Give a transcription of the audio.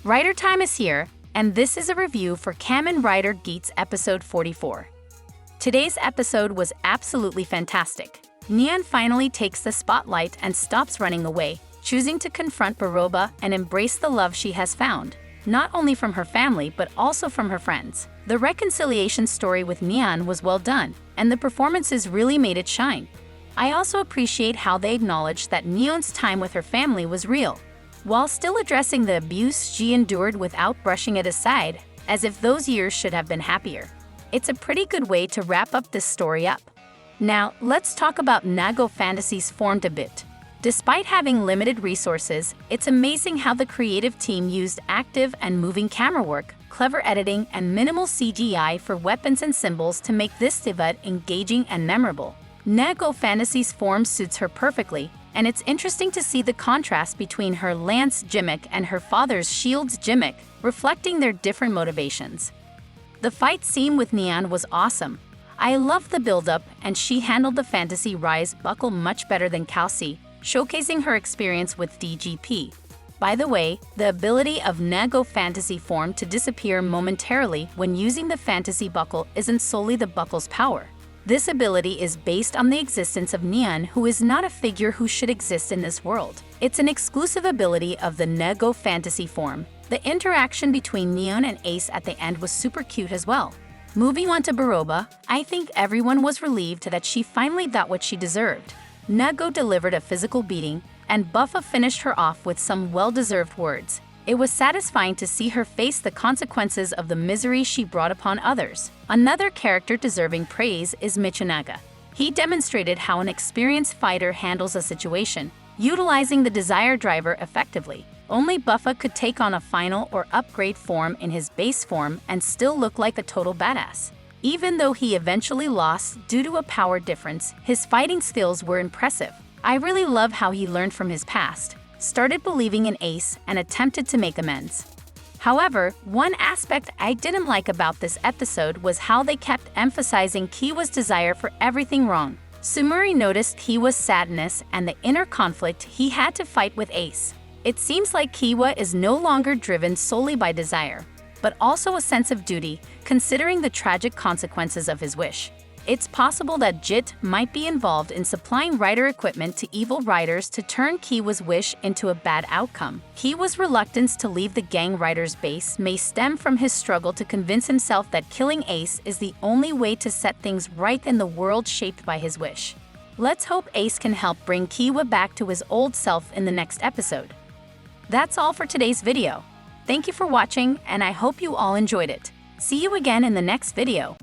Writer time is here, and this is a review for Kamen Rider Geats episode 44. Today's episode was absolutely fantastic. Neon finally takes the spotlight and stops running away, choosing to confront Baroba and embrace the love she has found, not only from her family but also from her friends. The reconciliation story with Neon was well done, and the performances really made it shine. I also appreciate how they acknowledged that Neon's time with her family was real, while still addressing the abuse she endured without brushing it aside, as if those years should have been happier. It's a pretty good way to wrap up this story up. Now, let's talk about Nago Fantasy's formed a bit. Despite having limited resources, it's amazing how the creative team used active and moving camera work, clever editing, and minimal CGI for weapons and symbols to make this debut engaging and memorable. Nago Fantasy's form suits her perfectly, and it's interesting to see the contrast between her lance gimmick and her father's shield's gimmick, reflecting their different motivations. The fight scene with Neon was awesome. I loved the build-up, and she handled the Fantasy Rise buckle much better than Kelsey, showcasing her experience with DGP. By the way, the ability of Nago Fantasy form to disappear momentarily when using the Fantasy buckle isn't solely the buckle's power. This ability is based on the existence of Neon, who is not a figure who should exist in this world. It's an exclusive ability of the Nago Fantasy form. The interaction between Neon and Ace at the end was super cute as well. Moving on to Baroba, I think everyone was relieved that she finally got what she deserved. Nago delivered a physical beating, and Buffa finished her off with some well-deserved words. It was satisfying to see her face the consequences of the misery she brought upon others. Another character deserving praise is Michinaga. He demonstrated how an experienced fighter handles a situation, utilizing the Desire Driver effectively. Only Buffa could take on a final or upgrade form in his base form and still look like a total badass. Even though he eventually lost due to a power difference, his fighting skills were impressive. I really love how he learned from his past, started believing in Ace, and attempted to make amends. However, one aspect I didn't like about this episode was how they kept emphasizing Kiwa's desire for everything wrong. Sumuri noticed Kiwa's sadness and the inner conflict he had to fight with Ace. It seems like Kiwa is no longer driven solely by desire, but also a sense of duty, considering the tragic consequences of his wish. It's possible that Jit might be involved in supplying rider equipment to evil riders to turn Kiwa's wish into a bad outcome. Kiwa's reluctance to leave the gang rider's base may stem from his struggle to convince himself that killing Ace is the only way to set things right in the world shaped by his wish. Let's hope Ace can help bring Kiwa back to his old self in the next episode. That's all for today's video. Thank you for watching, and I hope you all enjoyed it. See you again in the next video.